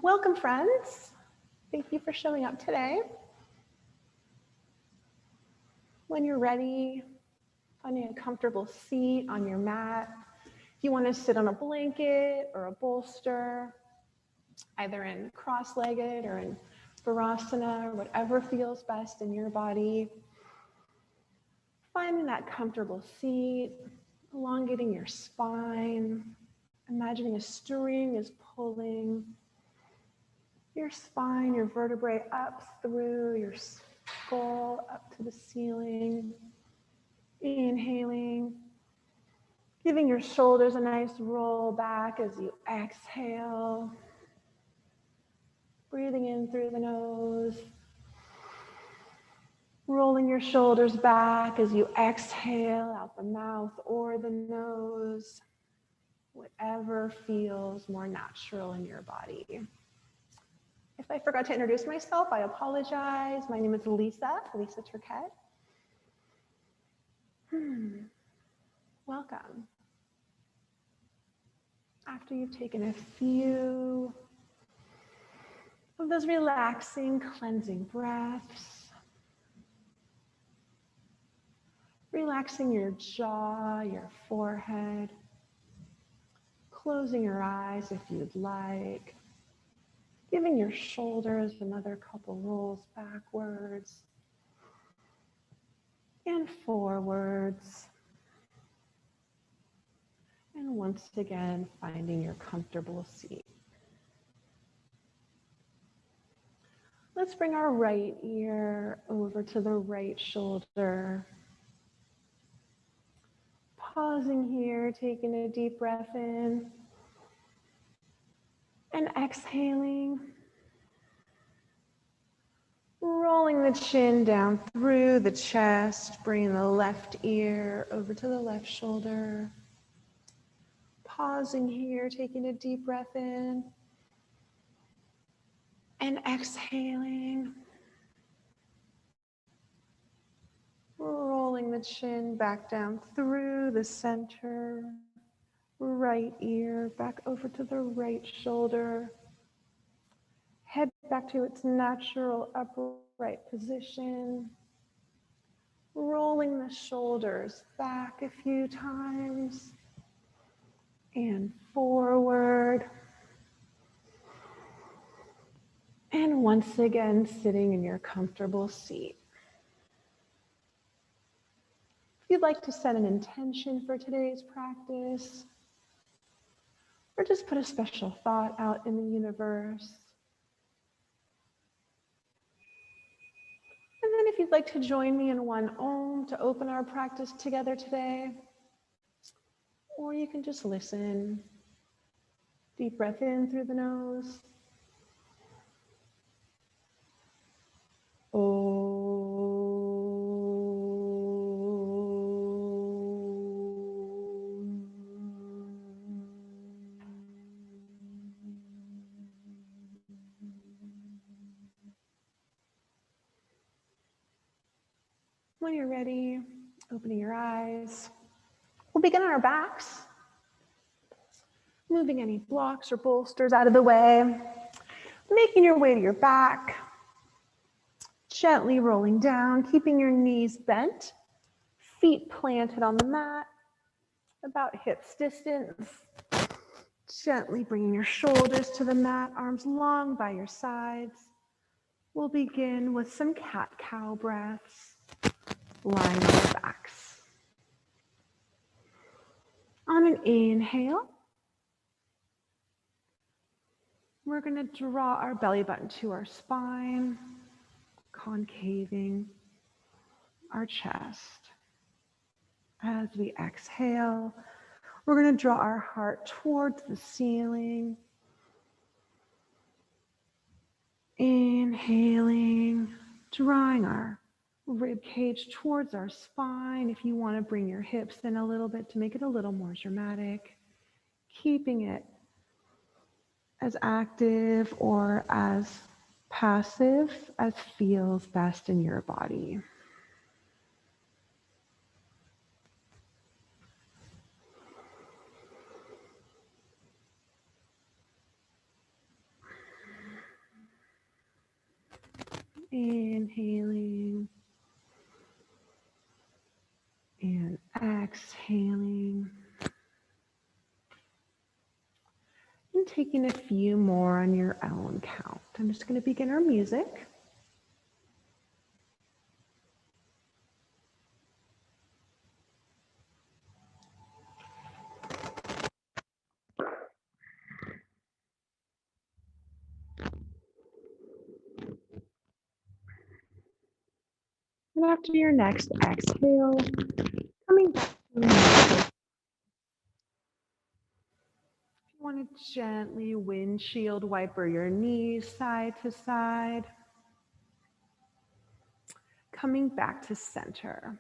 Welcome, friends. Thank you for showing up today. When you're ready, finding a comfortable seat on your mat. If you want to sit on a blanket or a bolster, either in cross-legged or in Virasana, or whatever feels best in your body. Finding that comfortable seat, elongating your spine, imagining a string is pulling your spine, your vertebrae up through your skull, up to the ceiling. Inhaling, giving your shoulders a nice roll back as you exhale. Breathing in through the nose. Rolling your shoulders back as you exhale out the mouth or the nose. Whatever feels more natural in your body. If I forgot to introduce myself, I apologize. My name is Lisa Turchet. Welcome. After you've taken a few of those relaxing, cleansing breaths, relaxing your jaw, your forehead, closing your eyes if you'd like, giving your shoulders another couple rolls backwards and forwards. And once again, finding your comfortable seat. Let's bring our right ear over to the right shoulder. Pausing here, taking a deep breath in and exhaling. Rolling the chin down through the chest, bringing the left ear over to the left shoulder. Pausing here, taking a deep breath in and exhaling. Rolling the chin back down through the center, right ear back over to the right shoulder. Head back to its natural upright position. Rolling the shoulders back a few times and forward. And once again, sitting in your comfortable seat. If you'd like to set an intention for today's practice, or just put a special thought out in the universe, and then if you'd like to join me in one Om to open our practice together today, or you can just listen. Deep breath in through the nose. When you're ready, opening your eyes. We'll begin on our backs, moving any blocks or bolsters out of the way, making your way to your back, gently rolling down, keeping your knees bent, feet planted on the mat, about hips distance. Gently bringing your shoulders to the mat, arms long by your sides. We'll begin with some cat-cow breaths, lying on our backs. On an inhale, we're going to draw our belly button to our spine, concaving our chest. As we exhale, we're going to draw our heart towards the ceiling. Inhaling, drawing our rib cage towards our spine. If you want to bring your hips in a little bit to make it a little more dramatic, keeping it as active or as passive as feels best in your body. Inhaling and exhaling. And taking a few more on your own count. I'm just going to begin our music. And after your next exhale, coming back to neutral. If you want to gently windshield wiper your knees side to side, coming back to center.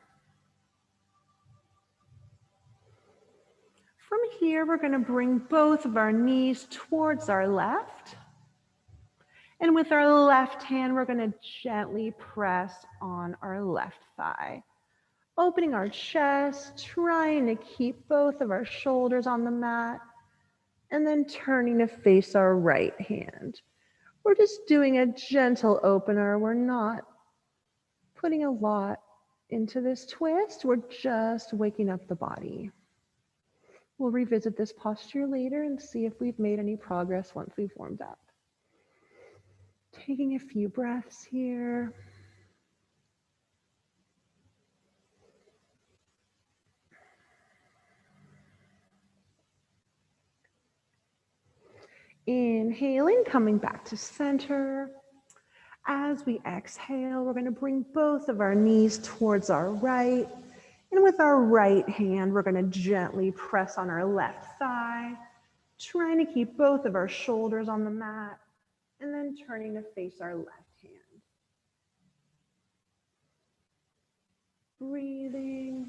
From here, we're going to bring both of our knees towards our left. And with our left hand, we're going to gently press on our left thigh. Opening our chest, trying to keep both of our shoulders on the mat, and then turning to face our right hand. We're just doing a gentle opener. We're not putting a lot into this twist. We're just waking up the body. We'll revisit this posture later and see if we've made any progress once we've warmed up. Taking a few breaths here. Inhaling, coming back to center. As we exhale, we're going to bring both of our knees towards our right. And with our right hand, we're going to gently press on our left thigh, trying to keep both of our shoulders on the mat, and then turning to face our left hand. Breathing.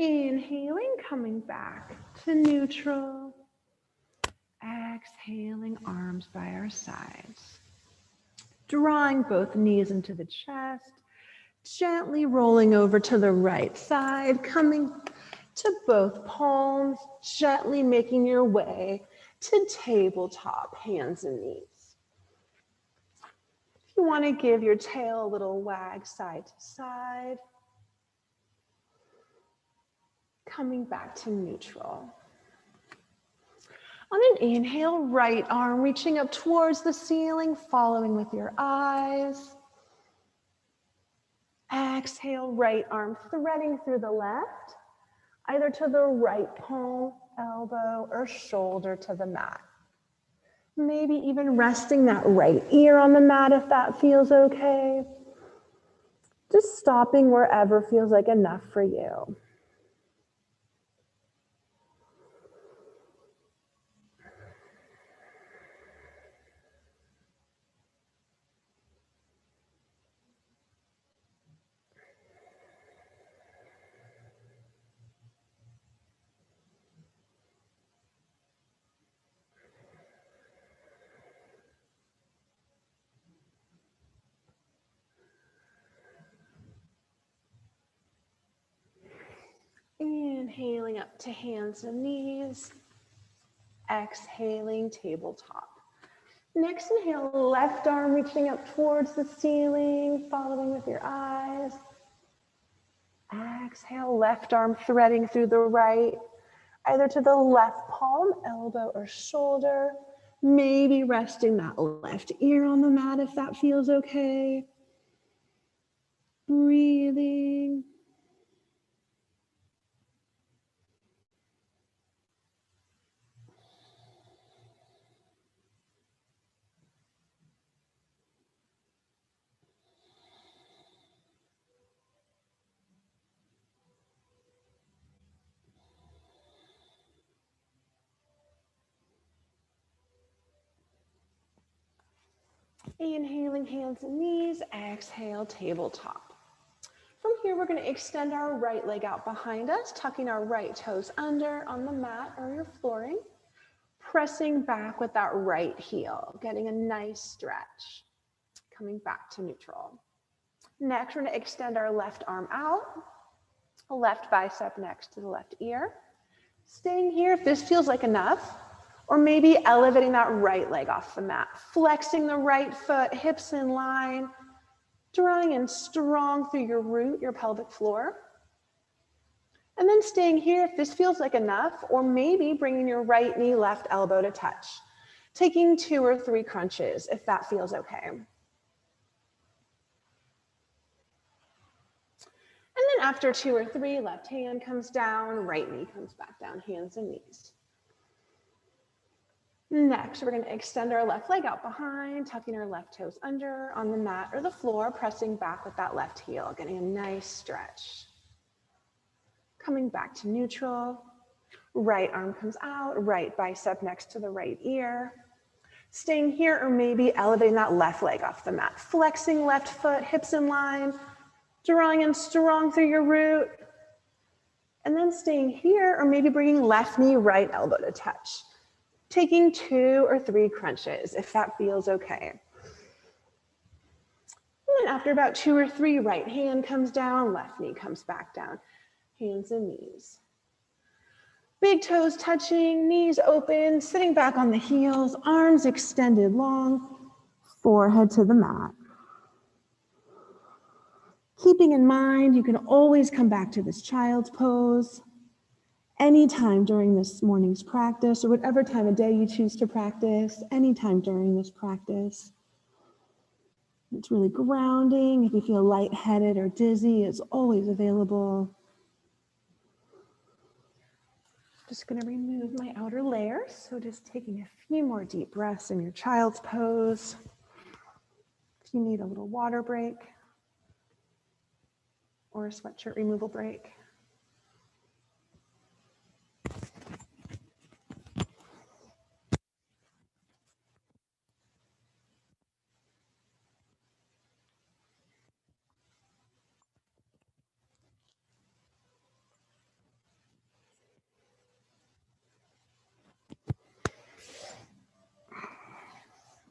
Inhaling, coming back to neutral. Exhaling, arms by our sides. Drawing both knees into the chest. Gently rolling over to the right side, coming to both palms, gently making your way to tabletop, hands and knees. If you want to give your tail a little wag side to side, coming back to neutral. On an inhale, right arm reaching up towards the ceiling, following with your eyes. Exhale, right arm threading through the left, either to the right palm, elbow, or shoulder to the mat. Maybe even resting that right ear on the mat if that feels okay. Just stopping wherever feels like enough for you. Inhaling up to hands and knees. Exhaling, tabletop. Next inhale, left arm reaching up towards the ceiling, following with your eyes. Exhale, left arm threading through the right, either to the left palm, elbow, or shoulder. Maybe resting that left ear on the mat if that feels okay. Breathing. Inhaling, hands and knees. Exhale, tabletop. From here, we're going to extend our right leg out behind us, tucking our right toes under on the mat or your flooring, pressing back with that right heel, getting a nice stretch, coming back to neutral. Next, we're going to extend our left arm out, left bicep next to the left ear. Staying here if this feels like enough, or maybe elevating that right leg off the mat, flexing the right foot, hips in line, drawing in strong through your root, your pelvic floor. And then staying here if this feels like enough, or maybe bringing your right knee, left elbow to touch. Taking 2 or 3 crunches if that feels okay. And then after 2 or 3, left hand comes down, right knee comes back down, hands and knees. Next, we're going to extend our left leg out behind, tucking our left toes under on the mat or the floor, pressing back with that left heel, getting a nice stretch. Coming back to neutral. Right arm comes out, right bicep next to the right ear. Staying here, or maybe elevating that left leg off the mat, flexing left foot, hips in line, drawing in strong through your root. And then staying here, or maybe bringing left knee, right elbow to touch. Taking 2 or 3 crunches, if that feels okay. And then after about 2 or 3, right hand comes down, left knee comes back down, hands and knees. Big toes touching, knees open, sitting back on the heels, arms extended long, forehead to the mat. Keeping in mind, you can always come back to this child's pose anytime during this morning's practice, or whatever time of day you choose to practice, anytime during this practice. It's really grounding. If you feel lightheaded or dizzy, it's always available. Just going to remove my outer layers. So just taking a few more deep breaths in your child's pose. If you need a little water break or a sweatshirt removal break.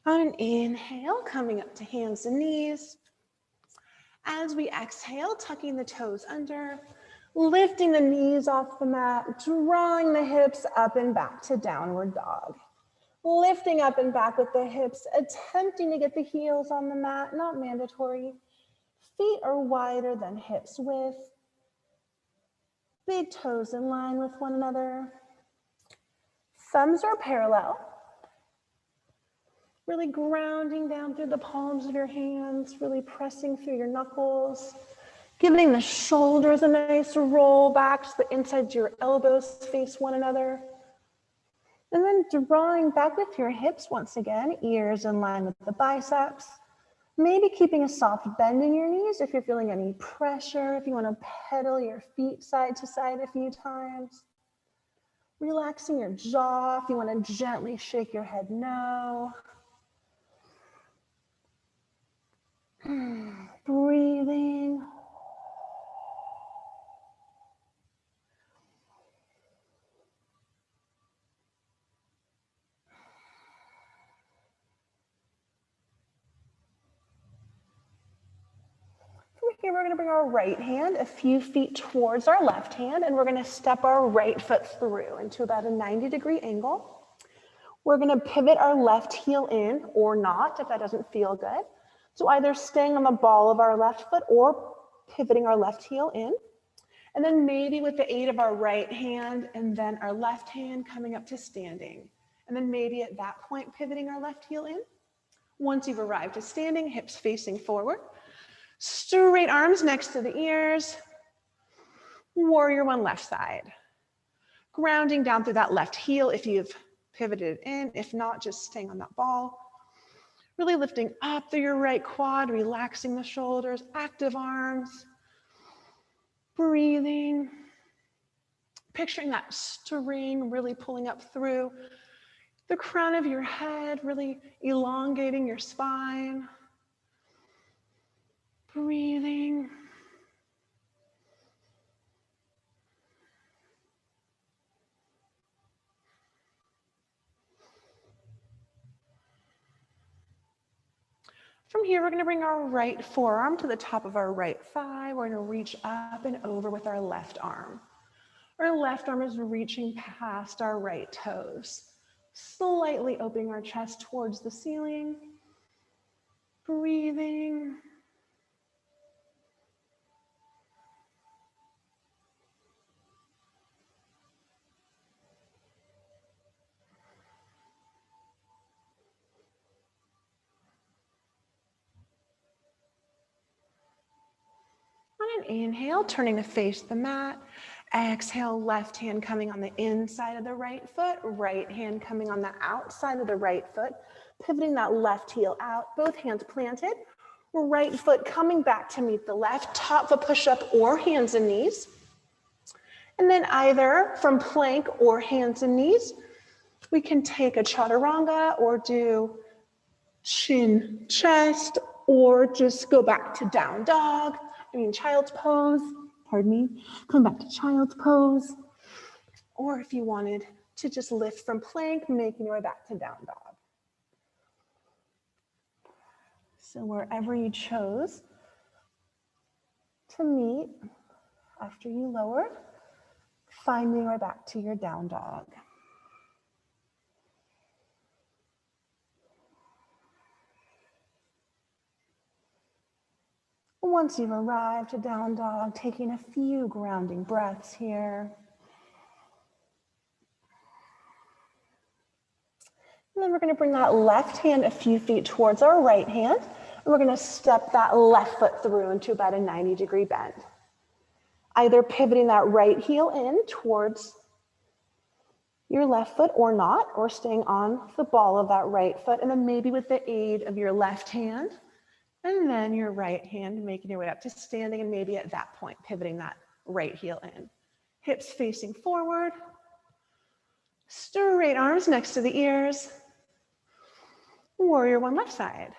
On an inhale, coming up to hands and knees. As we exhale, tucking the toes under, lifting the knees off the mat, drawing the hips up and back to downward dog. Lifting up and back with the hips, attempting to get the heels on the mat, not mandatory. Feet are wider than hips width. Big toes in line with one another. Thumbs are parallel. Really grounding down through the palms of your hands, really pressing through your knuckles, giving the shoulders a nice roll back so the insides of your elbows face one another. And then drawing back with your hips once again, ears in line with the biceps. Maybe keeping a soft bend in your knees if you're feeling any pressure, if you want to pedal your feet side to side a few times. Relaxing your jaw if you want to gently shake your head no. Breathing. From here, we're going to bring our right hand a few feet towards our left hand, and we're going to step our right foot through into about a 90-degree angle. We're going to pivot our left heel in or not if that doesn't feel good. So either staying on the ball of our left foot or pivoting our left heel in. And then maybe with the aid of our right hand and then our left hand coming up to standing. And then maybe at that point pivoting our left heel in. Once you've arrived to standing, hips facing forward. Straight arms next to the ears. Warrior one left side. Grounding down through that left heel if you've pivoted in. If not, just staying on that ball. Really lifting up through your right quad, relaxing the shoulders, active arms. Breathing. Picturing that string really pulling up through the crown of your head, really elongating your spine. Breathing. From here, we're going to bring our right forearm to the top of our right thigh. We're going to reach up and over with our left arm. Our left arm is reaching past our right toes, slightly opening our chest towards the ceiling, breathing. On an inhale, turning to face the mat. Exhale, left hand coming on the inside of the right foot, right hand coming on the outside of the right foot, pivoting that left heel out, both hands planted, right foot coming back to meet the left, top of push-up or hands and knees. And then either from plank or hands and knees, we can take a chaturanga or do chin, chest, or just go back to down dog. Child's pose, pardon me. Come back to child's pose. Or if you wanted to just lift from plank, making your way back to down dog. So wherever you chose to meet after you lower, finding your way back to your down dog. Once you've arrived to down dog, taking a few grounding breaths here. And then we're going to bring that left hand a few feet towards our right hand. And we're going to step that left foot through into about a 90-degree bend. Either pivoting that right heel in towards your left foot or not, or staying on the ball of that right foot. And then maybe with the aid of your left hand, and then your right hand, making your way up to standing, and maybe at that point, pivoting that right heel in. Hips facing forward. Straight arms next to the ears. Warrior one left side.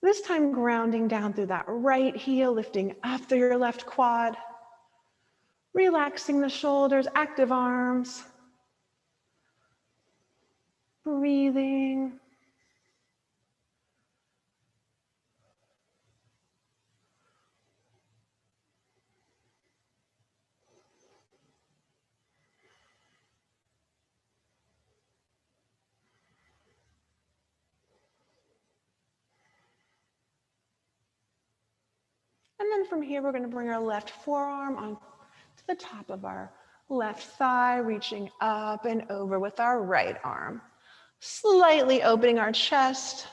This time grounding down through that right heel, lifting up through your left quad. Relaxing the shoulders, active arms. Breathing. And then from here, we're going to bring our left forearm on to the top of our left thigh, reaching up and over with our right arm. Slightly opening our chest,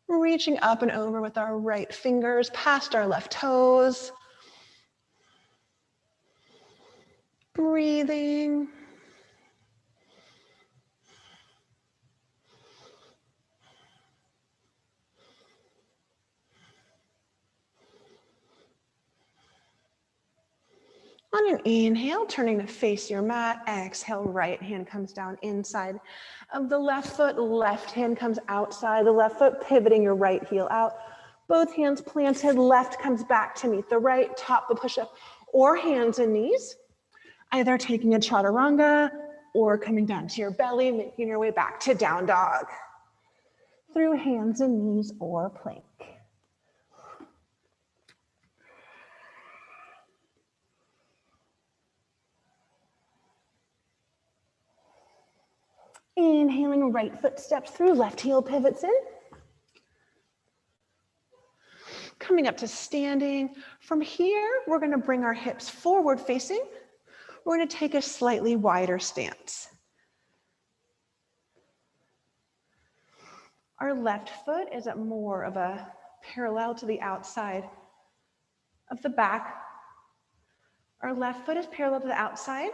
reaching up and over with our right fingers past our left toes. Breathing. On an inhale, turning to face your mat. Exhale, right hand comes down inside of the left foot. Left hand comes outside the left foot, pivoting your right heel out. Both hands planted, left comes back to meet the right, top the push-up, or hands and knees. Either taking a chaturanga or coming down to your belly, making your way back to down dog. Through hands and knees or plank. Inhaling, right foot steps through, left heel pivots in. Coming up to standing. From here, we're going to bring our hips forward facing. We're going to take a slightly wider stance. Our left foot is at more of a parallel to the outside of the back. Our left foot is parallel to the outside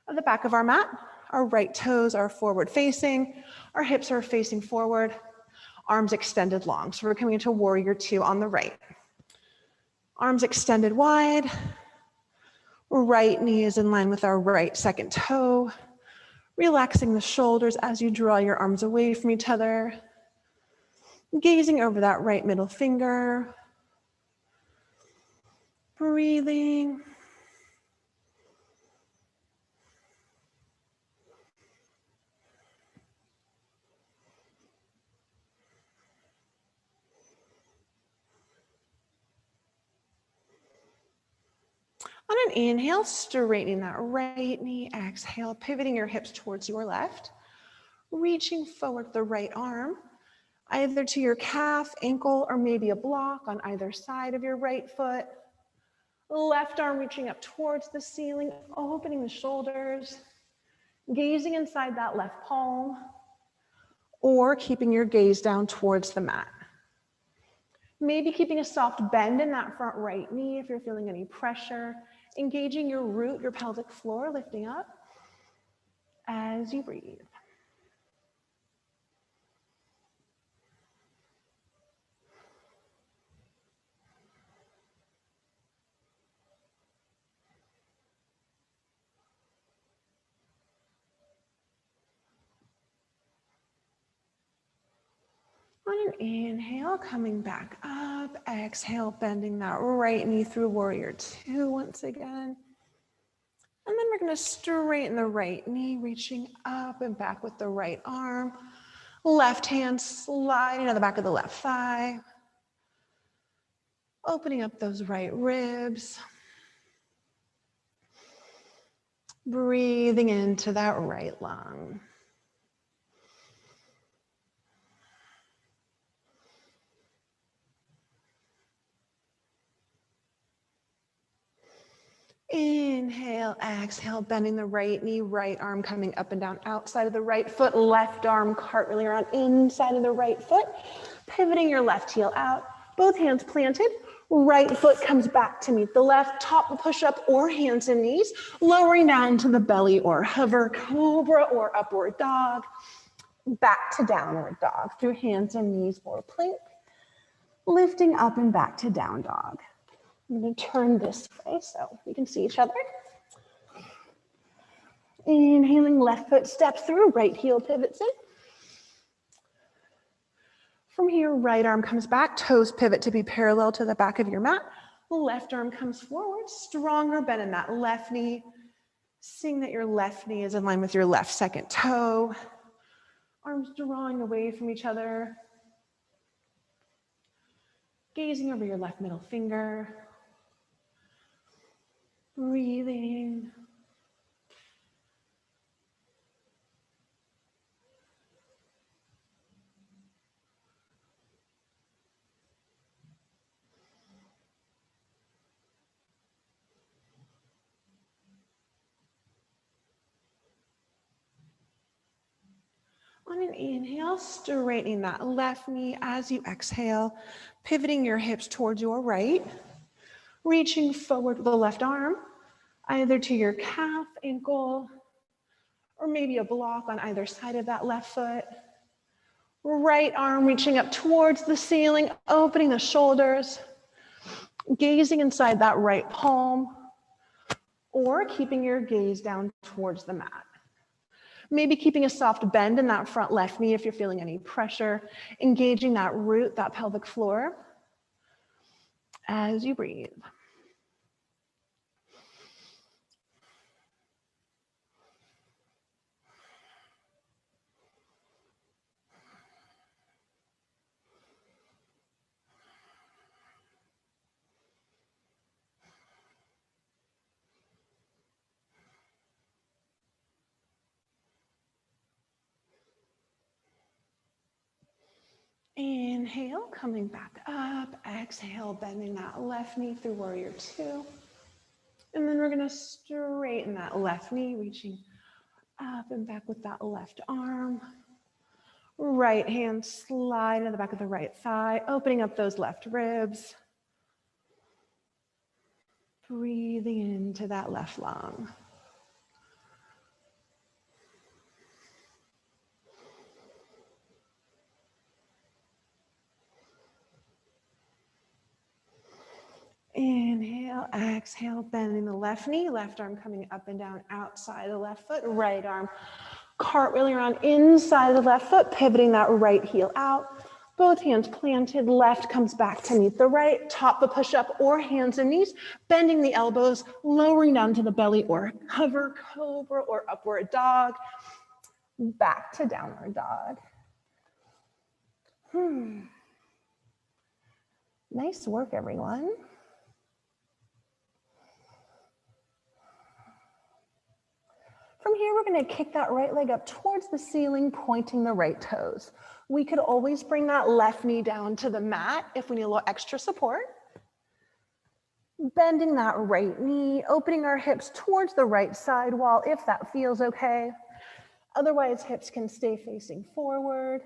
of the back of our mat. Our right toes are forward facing. Our hips are facing forward. Arms extended long. So we're coming into warrior two on the right. Arms extended wide. Right knee is in line with our right second toe. Relaxing the shoulders as you draw your arms away from each other. Gazing over that right middle finger. Breathing. On an inhale, straightening that right knee. Exhale, pivoting your hips towards your left. Reaching forward the right arm, either to your calf, ankle, or maybe a block on either side of your right foot. Left arm reaching up towards the ceiling, opening the shoulders, gazing inside that left palm, or keeping your gaze down towards the mat. Maybe keeping a soft bend in that front right knee if you're feeling any pressure, engaging your root, your pelvic floor, lifting up as you breathe. On an inhale, coming back up, exhale, bending that right knee through warrior two once again. And then we're gonna straighten the right knee, reaching up and back with the right arm. Left hand sliding to the back of the left thigh. Opening up those right ribs. Breathing into that right lung. Inhale, exhale, bending the right knee, right arm coming up and down outside of the right foot, left arm cartwheeling around inside of the right foot, pivoting your left heel out, both hands planted, right foot comes back to meet the left, top push-up or hands and knees, lowering down to the belly or hover, cobra or upward dog, back to downward dog through hands and knees or plank, lifting up and back to down dog. I'm going to turn this way so we can see each other. Inhaling, left foot steps through, right heel pivots in. From here, right arm comes back, toes pivot to be parallel to the back of your mat. Left arm comes forward, stronger bend in that left knee. Seeing that your left knee is in line with your left second toe. Arms drawing away from each other. Gazing over your left middle finger. Breathing. On an inhale, straightening that left knee as you exhale, pivoting your hips towards your right, reaching forward with the left arm, either to your calf, ankle, or maybe a block on either side of that left foot. Right arm reaching up towards the ceiling, opening the shoulders, gazing inside that right palm, or keeping your gaze down towards the mat. Maybe keeping a soft bend in that front left knee if you're feeling any pressure, engaging that root, that pelvic floor, as you breathe. Inhale, coming back up. Exhale, bending that left knee through warrior two. And then we're gonna straighten that left knee, reaching up and back with that left arm. Right hand slide to the back of the right thigh, opening up those left ribs. Breathing into that left lung. Inhale, exhale, bending the left knee, left arm coming up and down outside the left foot, right arm cartwheeling around inside the left foot, pivoting that right heel out. Both hands planted, left comes back to meet the right, top the push-up or hands and knees, bending the elbows, lowering down to the belly or hover, cobra or upward dog, back to downward dog. Nice work, everyone. From here, we're gonna kick that right leg up towards the ceiling, pointing the right toes. We could always bring that left knee down to the mat if we need a little extra support. Bending that right knee, opening our hips towards the right side wall if that feels okay. Otherwise, hips can stay facing forward.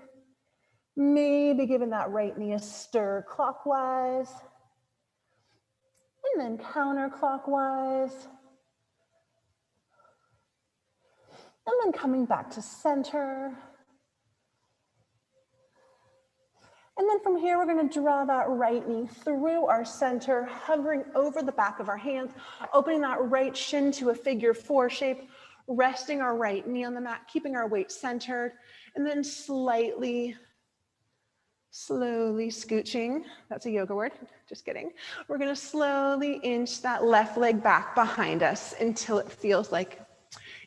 Maybe giving that right knee a stir clockwise. And then counterclockwise. And then coming back to center. And then from here, we're gonna draw that right knee through our center, hovering over the back of our hands, opening that right shin to a figure 4 shape, resting our right knee on the mat, keeping our weight centered, and then slowly scooching. That's a yoga word, just kidding. We're gonna slowly inch that left leg back behind us until it feels like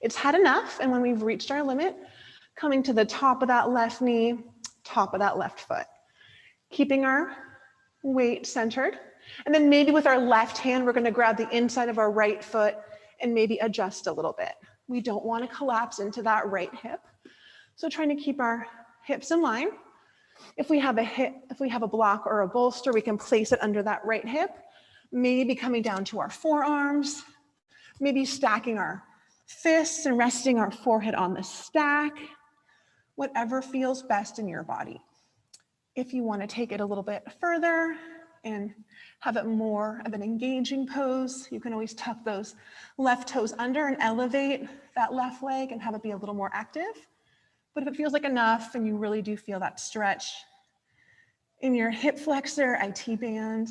it's had enough. And when we've reached our limit, coming to the top of that left knee, top of that left foot. Keeping our weight centered. And then maybe with our left hand, we're gonna grab the inside of our right foot and maybe adjust a little bit. We don't wanna collapse into that right hip. So trying to keep our hips in line. If we have a block or a bolster, we can place it under that right hip, maybe coming down to our forearms, maybe stacking our fists and resting our forehead on the stack, whatever feels best in your body. If you want to take it a little bit further and have it more of an engaging pose, you can always tuck those left toes under and elevate that left leg and have it be a little more active. But if it feels like enough and you really do feel that stretch in your hip flexor, IT band,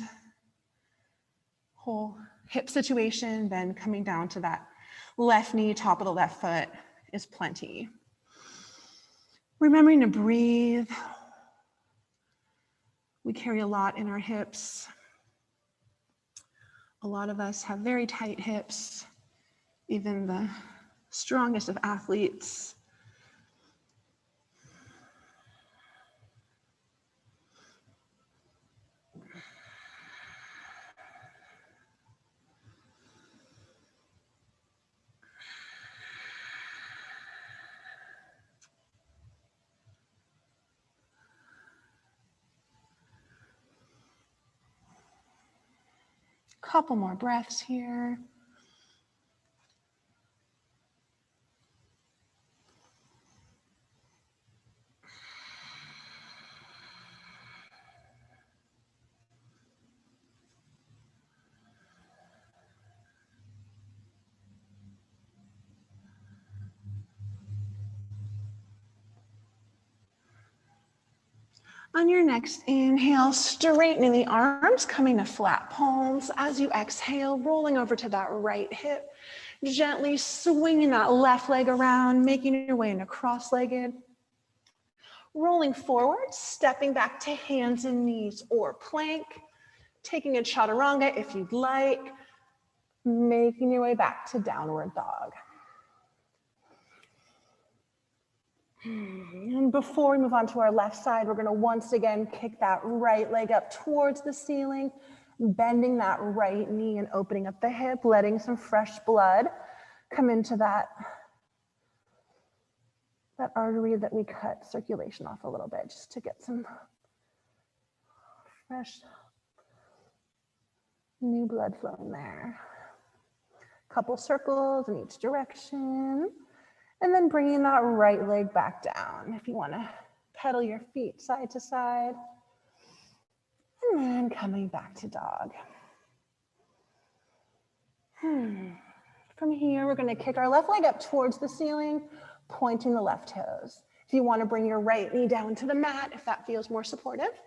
whole hip situation, then coming down to that left knee, top of the left foot is plenty. Remembering to breathe. We carry a lot in our hips. A lot of us have very tight hips, even the strongest of athletes. Couple more breaths here. On your next inhale, straightening the arms, coming to flat palms. As you exhale, rolling over to that right hip, gently swinging that left leg around, making your way into cross-legged. Rolling forward, stepping back to hands and knees or plank, taking a chaturanga if you'd like, making your way back to downward dog. And before we move on to our left side, we're going to once again kick that right leg up towards the ceiling, bending that right knee and opening up the hip, letting some fresh blood come into that artery that we cut circulation off a little bit, just to get some fresh new blood flowing there. Couple circles in each direction. And then bringing that right leg back down. If you want to pedal your feet side to side. And then coming back to dog. From here, we're going to kick our left leg up towards the ceiling, pointing the left toes. If you want to bring your right knee down to the mat, if that feels more supportive.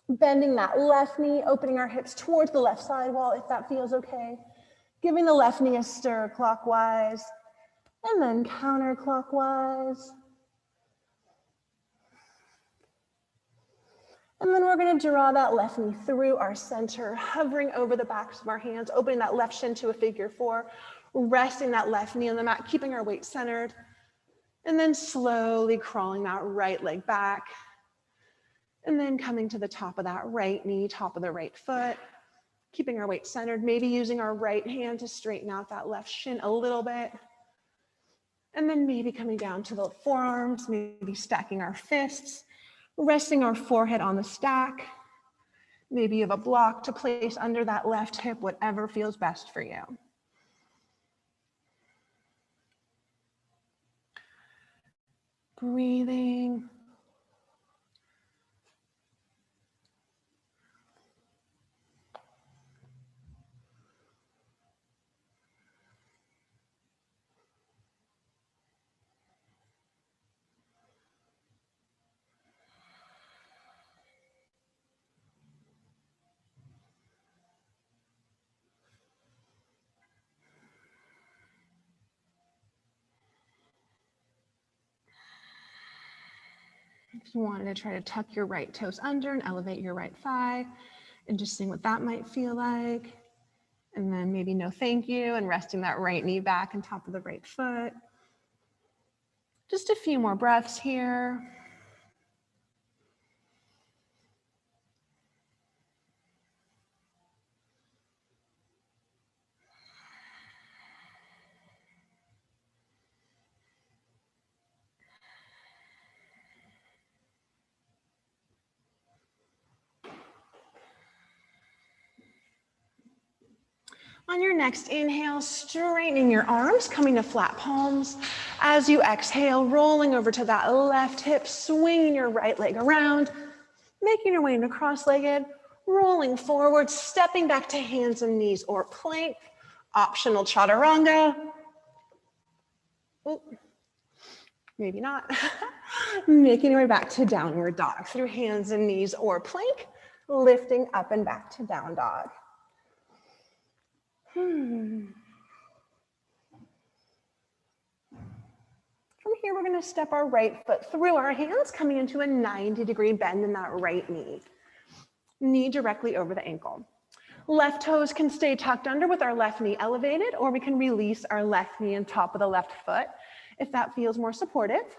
Bending that left knee, opening our hips towards the left side wall, if that feels okay. Giving the left knee a stir clockwise. And then counterclockwise. And then we're going to draw that left knee through our center, hovering over the backs of our hands, opening that left shin to a figure 4, resting that left knee on the mat, keeping our weight centered, and then slowly crawling that right leg back, and then coming to the top of that right knee, top of the right foot, keeping our weight centered, maybe using our right hand to straighten out that left shin a little bit. And then maybe coming down to the forearms, maybe stacking our fists, resting our forehead on the stack. Maybe you have a block to place under that left hip, whatever feels best for you. Breathing. If you wanted to try to tuck your right toes under and elevate your right thigh and just seeing what that might feel like. And then maybe no thank you and resting that right knee back on top of the right foot. Just a few more breaths here. On your next inhale, straightening your arms, coming to flat palms. As you exhale, rolling over to that left hip, swinging your right leg around, making your way into cross-legged, rolling forward, stepping back to hands and knees or plank, optional chaturanga. Ooh, maybe not. Making your way back to downward dog through hands and knees or plank, lifting up and back to down dog. From here, we're going to step our right foot through our hands, coming into a 90-degree bend in that right knee. Knee directly over the ankle. Left toes can stay tucked under with our left knee elevated, or we can release our left knee on top of the left foot if that feels more supportive.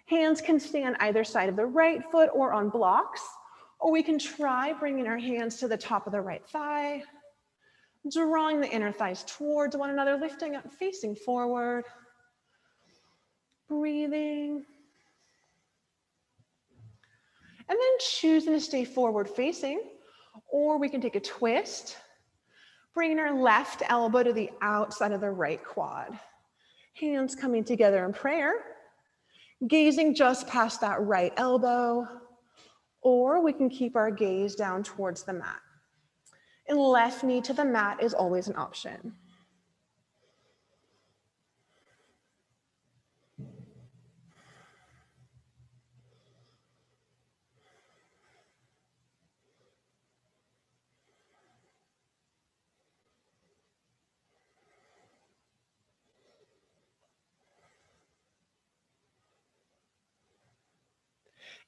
Hands can stay on either side of the right foot or on blocks, or we can try bringing our hands to the top of the right thigh, drawing the inner thighs towards one another, lifting up, facing forward, breathing. And then choosing to stay forward facing, or we can take a twist, bringing our left elbow to the outside of the right quad. Hands coming together in prayer, gazing just past that right elbow, or we can keep our gaze down towards the mat. And left knee to the mat is always an option.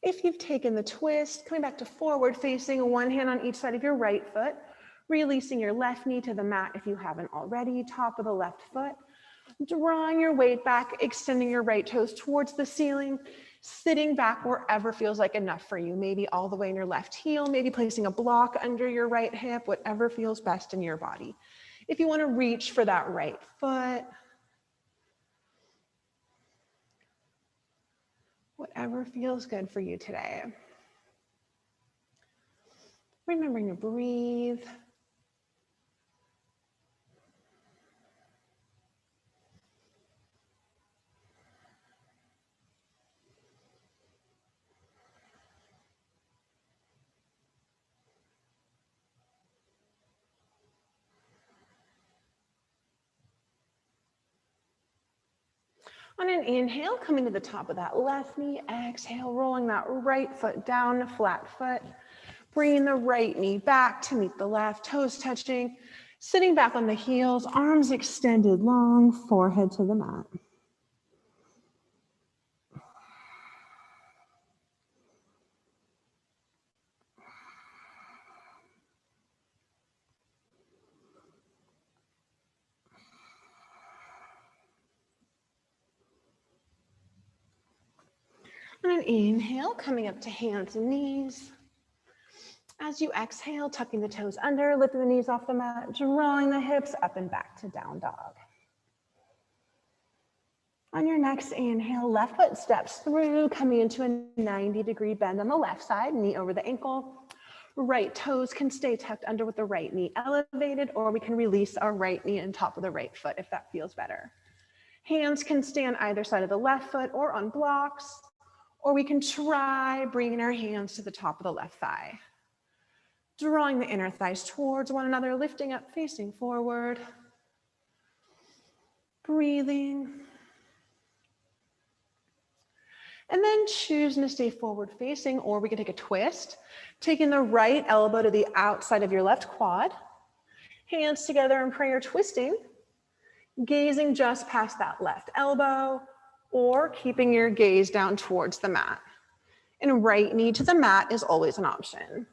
If you've taken the twist, coming back to forward facing, one hand on each side of your right foot, releasing your left knee to the mat if you haven't already, top of the left foot, drawing your weight back, extending your right toes towards the ceiling, sitting back wherever feels like enough for you, maybe all the way in your left heel, maybe placing a block under your right hip, whatever feels best in your body. If you want to reach for that right foot, whatever feels good for you today. Remembering to breathe. On an inhale, coming to the top of that left knee, exhale, rolling that right foot down, flat foot. Bringing the right knee back to meet the left, toes touching, sitting back on the heels, arms extended long, forehead to the mat. On an inhale, coming up to hands and knees. As you exhale, tucking the toes under, lifting the knees off the mat, drawing the hips up and back to down dog. On your next inhale, left foot steps through, coming into a 90-degree bend on the left side, knee over the ankle. Right toes can stay tucked under with the right knee elevated, or we can release our right knee on top of the right foot if that feels better. Hands can stay on either side of the left foot or on blocks, or we can try bringing our hands to the top of the left thigh. Drawing the inner thighs towards one another, lifting up, facing forward. Breathing. And then choosing to stay forward facing, or we can take a twist, taking the right elbow to the outside of your left quad, hands together in prayer twisting, gazing just past that left elbow, or keeping your gaze down towards the mat. And right knee to the mat is always an option.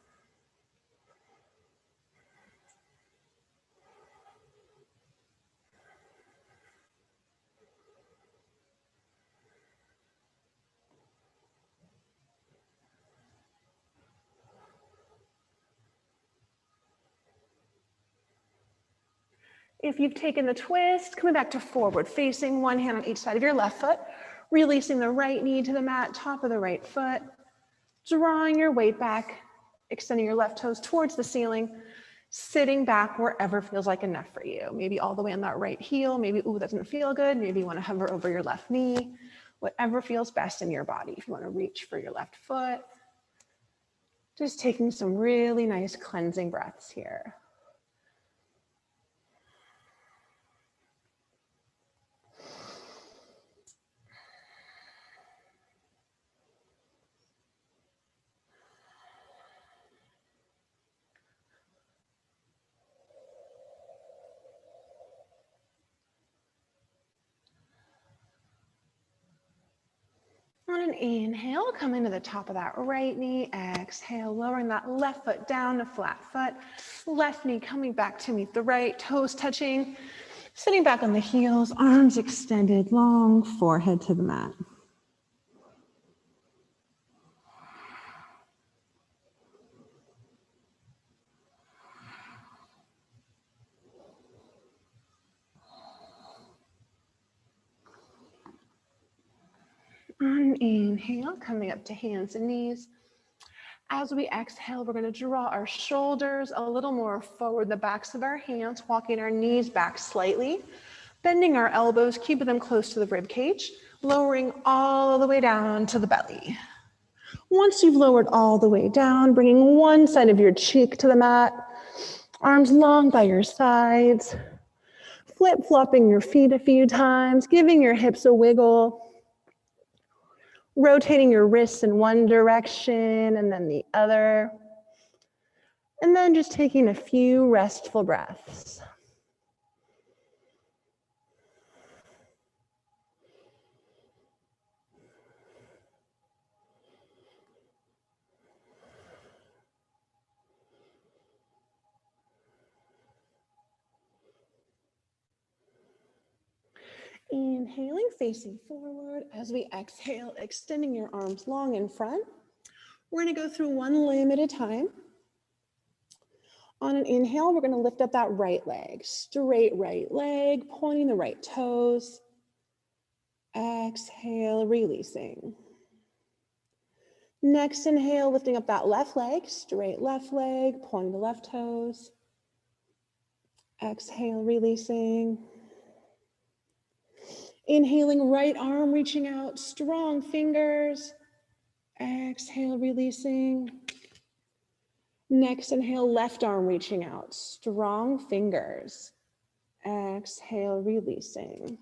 If you've taken the twist, coming back to forward facing, one hand on each side of your left foot, releasing the right knee to the mat, top of the right foot, drawing your weight back, extending your left toes towards the ceiling, sitting back wherever feels like enough for you. Maybe all the way on that right heel, maybe, ooh, that doesn't feel good. Maybe you want to hover over your left knee, whatever feels best in your body. If you want to reach for your left foot, just taking some really nice cleansing breaths here. On an inhale, coming to the top of that right knee, exhale, lowering that left foot down to flat foot, left knee coming back to meet the right, toes touching, sitting back on the heels, arms extended, long forehead to the mat. On an inhale, coming up to hands and knees. As we exhale, we're going to draw our shoulders a little more forward, the backs of our hands, walking our knees back slightly, bending our elbows, keeping them close to the rib cage, lowering all the way down to the belly. Once you've lowered all the way down, bringing one side of your cheek to the mat, arms long by your sides, flip-flopping your feet a few times, giving your hips a wiggle, rotating your wrists in one direction and then the other. And then just taking a few restful breaths. Inhaling, facing forward. As we exhale, extending your arms long in front. We're going to go through one limb at a time. On an inhale, we're going to lift up that right leg. Straight right leg, pointing the right toes. Exhale, releasing. Next inhale, lifting up that left leg. Straight left leg, pointing the left toes. Exhale, releasing. Inhaling, right arm reaching out, strong fingers. Exhale, releasing. Next inhale, left arm reaching out, strong fingers. Exhale, releasing.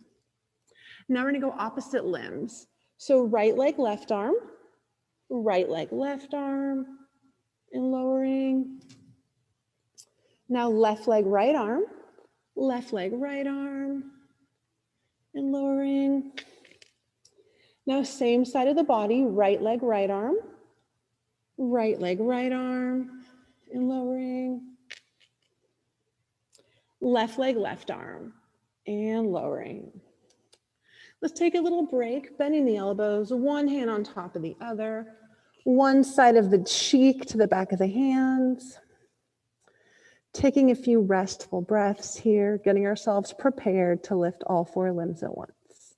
Now we're gonna go opposite limbs. So right leg, left arm, and lowering. Now left leg, right arm, and lowering. Now same side of the body, right leg, right arm, and lowering. Left leg, left arm, and lowering. Let's take a little break, bending the elbows, one hand on top of the other, one side of the cheek to the back of the hands. Taking a few restful breaths here, getting ourselves prepared to lift all four limbs at once.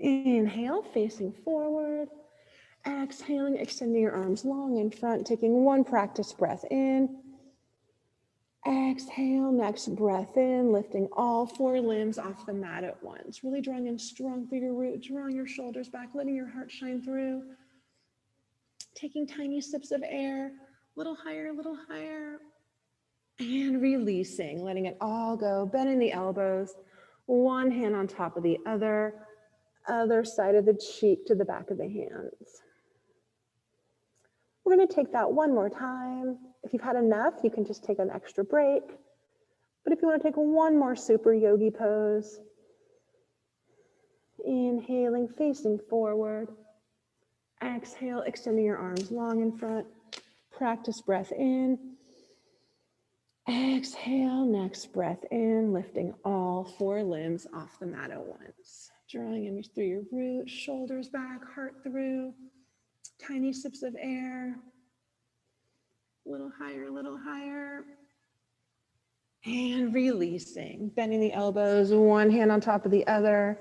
Inhale, facing forward. Exhaling, extending your arms long in front, taking one practice breath in. Exhale, next breath in, lifting all four limbs off the mat at once. Really drawing in strong through your root, drawing your shoulders back, letting your heart shine through. Taking tiny sips of air, little higher, and releasing, letting it all go, bending the elbows, one hand on top of the other side of the cheek to the back of the hands. We're going to take that one more time. If you've had enough, you can just take an extra break. But if you want to take one more super yogi pose, inhaling, facing forward. Exhale, extending your arms long in front. Practice breath in. Exhale, next breath in, lifting all four limbs off the mat at once. Drawing in through your root, shoulders back, heart through. Tiny sips of air. Little higher. And releasing, bending the elbows, one hand on top of the other,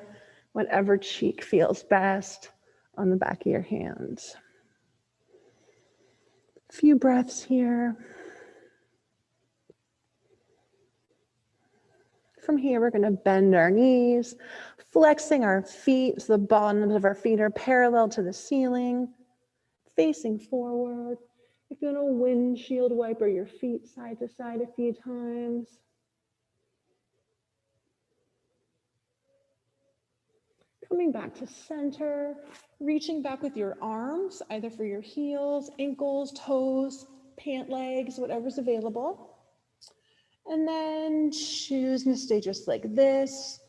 whatever cheek feels best on the back of your hands. A few breaths here. From here, we're going to bend our knees, flexing our feet so the bottoms of our feet are parallel to the ceiling, facing forward. If you want to windshield wiper your feet side to side a few times. Coming back to center, reaching back with your arms, either for your heels, ankles, toes, pant legs, whatever's available. And then choosing to stay just like this.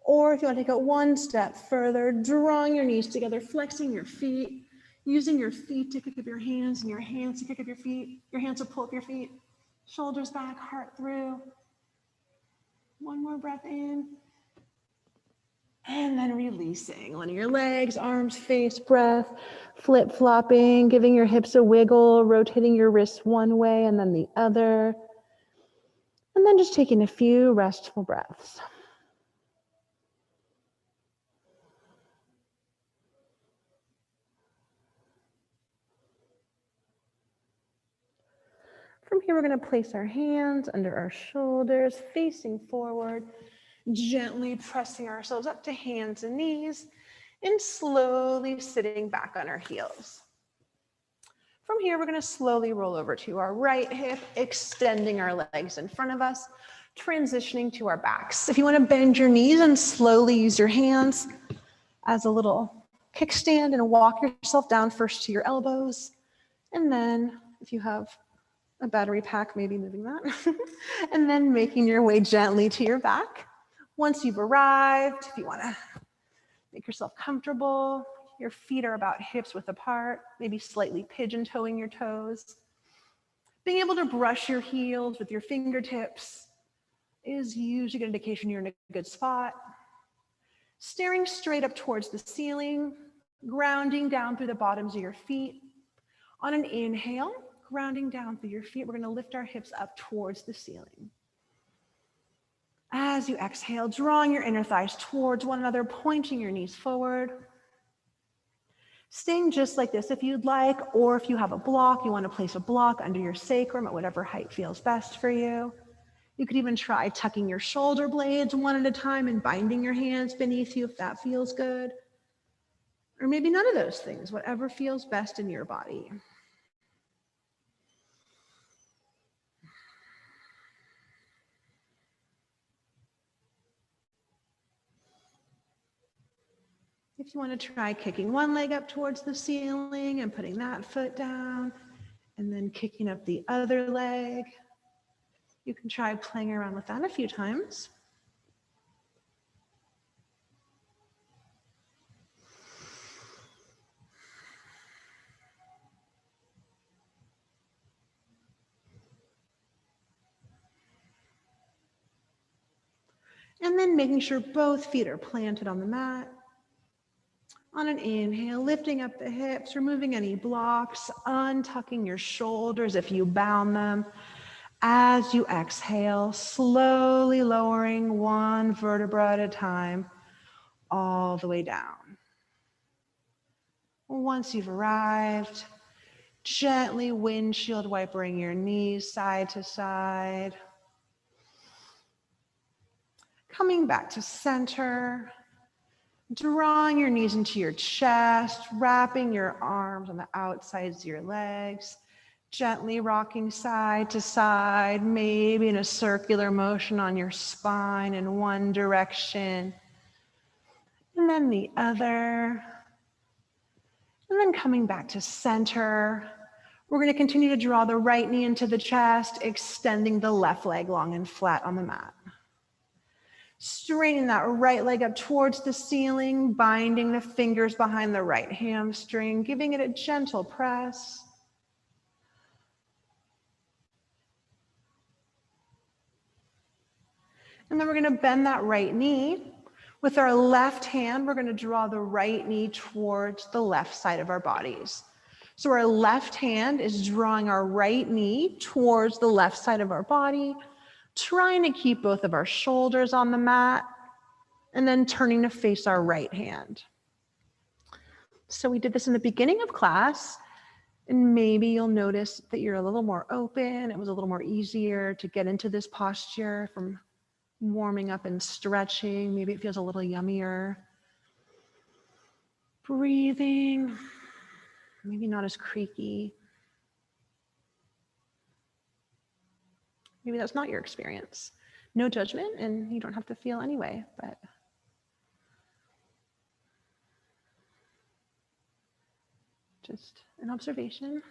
Or if you want to take it one step further, drawing your knees together, flexing your feet, using your feet to kick up your hands and your hands to kick up your feet, your hands to pull up your feet, shoulders back, heart through. One more breath in. And then releasing, letting your legs, arms, face, breath, flip-flopping, giving your hips a wiggle, rotating your wrists one way and then the other. And then just taking a few restful breaths. From here, we're going to place our hands under our shoulders, facing forward, gently pressing ourselves up to hands and knees, and slowly sitting back on our heels. From here, we're going to slowly roll over to our right hip, extending our legs in front of us, transitioning to our backs. If you want to bend your knees and slowly use your hands as a little kickstand and walk yourself down first to your elbows, and then if you have a battery pack, maybe moving that, and then making your way gently to your back. Once you've arrived, if you want to make yourself comfortable, your feet are about hips width apart, maybe slightly pigeon-toeing your toes. Being able to brush your heels with your fingertips is usually an indication you're in a good spot. Staring straight up towards the ceiling, grounding down through the bottoms of your feet. On an inhale, grounding down through your feet, we're going to lift our hips up towards the ceiling. As you exhale, drawing your inner thighs towards one another, pointing your knees forward. Staying just like this if you'd like, or if you have a block, you want to place a block under your sacrum at whatever height feels best for you. You could even try tucking your shoulder blades one at a time and binding your hands beneath you if that feels good. Or maybe none of those things, whatever feels best in your body. If you want to try kicking one leg up towards the ceiling and putting that foot down, and then kicking up the other leg, you can try playing around with that a few times. And then making sure both feet are planted on the mat. On an inhale, lifting up the hips, removing any blocks, untucking your shoulders if you bound them. As you exhale, slowly lowering one vertebra at a time, all the way down. Once you've arrived, gently windshield wipering your knees side to side. Coming back to center, drawing your knees into your chest, wrapping your arms on the outsides of your legs, gently rocking side to side, maybe in a circular motion on your spine in one direction, and then the other. And then coming back to center, we're going to continue to draw the right knee into the chest, extending the left leg long and flat on the mat. Straightening that right leg up towards the ceiling, binding the fingers behind the right hamstring, giving it a gentle press. And then we're going to bend that right knee. With our left hand, we're going to draw the right knee towards the left side of our bodies. So our left hand is drawing our right knee towards the left side of our body, trying to keep both of our shoulders on the mat, and then turning to face our right hand. So we did this in the beginning of class, and maybe you'll notice that you're a little more open. It was a little more easier to get into this posture from warming up and stretching. Maybe it feels a little yummier. Breathing, maybe not as creaky. Maybe that's not your experience. No judgment, and you don't have to feel anyway, but just an observation.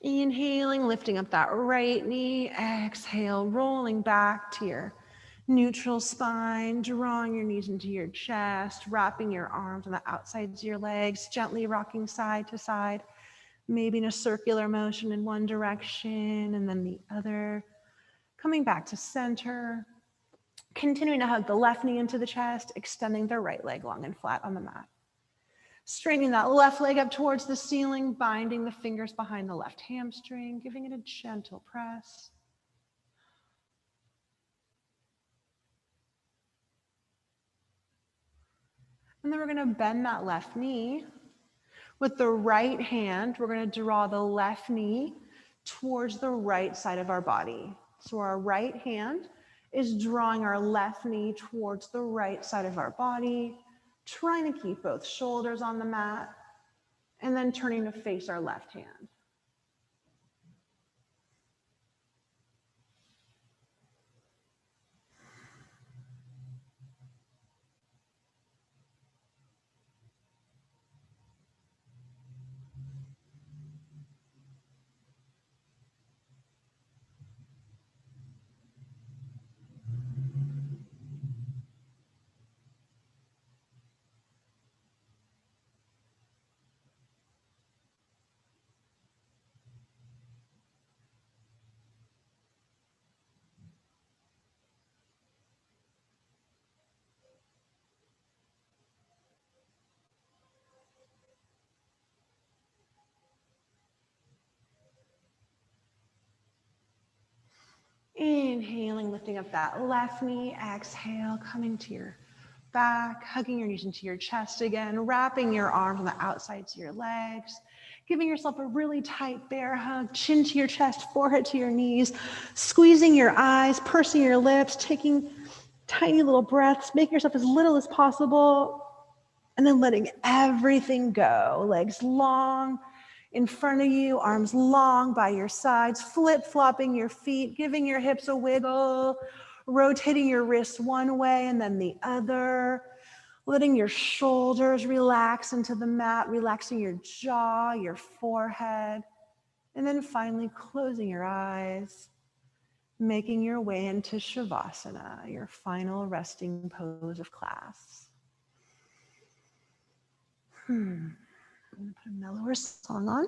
Inhaling, lifting up that right knee. Exhale, rolling back to your neutral spine, drawing your knees into your chest, wrapping your arms on the outsides of your legs, gently rocking side to side, maybe in a circular motion in one direction and then the other. Coming back to center, continuing to hug the left knee into the chest, extending the right leg long and flat on the mat. Straightening that left leg up towards the ceiling, binding the fingers behind the left hamstring, giving it a gentle press. And then we're going to bend that left knee. With the right hand, we're going to draw the left knee towards the right side of our body. So our right hand is drawing our left knee towards the right side of our body, trying to keep both shoulders on the mat, and then turning to face our left hand. Inhaling, lifting up that left knee. Exhale, coming to your back, hugging your knees into your chest again, wrapping your arms on the outsides of your legs, giving yourself a really tight bear hug, chin to your chest, forehead to your knees, squeezing your eyes, pursing your lips, taking tiny little breaths, making yourself as little as possible, and then letting everything go. Legs long in front of you, arms long by your sides, flip-flopping your feet, giving your hips a wiggle, rotating your wrists one way and then the other, letting your shoulders relax into the mat, relaxing your jaw, your forehead, and then finally closing your eyes, making your way into Shavasana, your final resting pose of class. I'm going to put a mellower song on.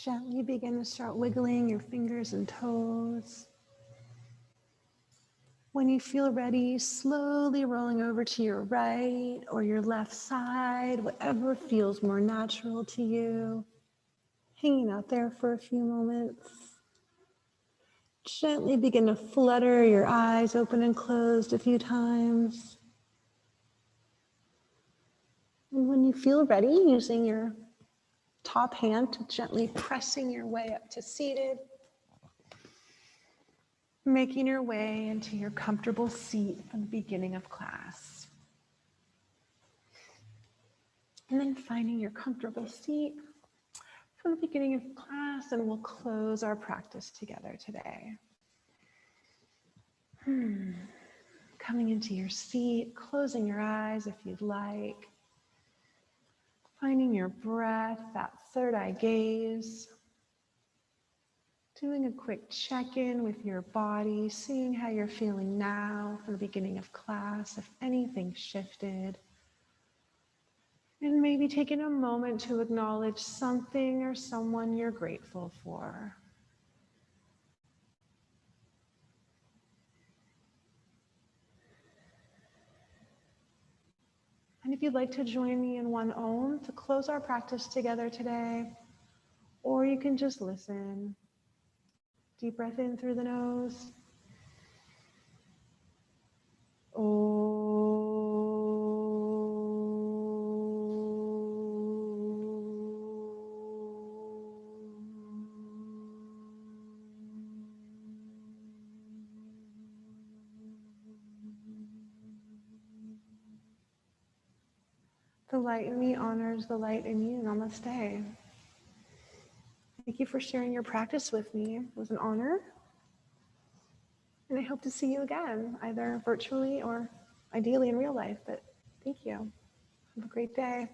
Gently begin to start wiggling your fingers and toes. When you feel ready, slowly rolling over to your right or your left side, whatever feels more natural to you. Hanging out there for a few moments. Gently begin to flutter your eyes open and closed a few times. And when you feel ready, using your top hand to gently pressing your way up to seated, making your way into your comfortable seat from the beginning of class. And then finding your comfortable seat from the beginning of class, and we'll close our practice together today. Coming into your seat, closing your eyes if you'd like. Finding your breath, that third eye gaze. Doing a quick check-in with your body, seeing how you're feeling now from the beginning of class, if anything shifted. And maybe taking a moment to acknowledge something or someone you're grateful for. And if you'd like to join me in one Om to close our practice together today, or you can just listen. Deep breath in through the nose. The light in me honors the light in you. Namaste. Thank you for sharing your practice with me. It was an honor. And I hope to see you again, either virtually or ideally in real life. But thank you. Have a great day.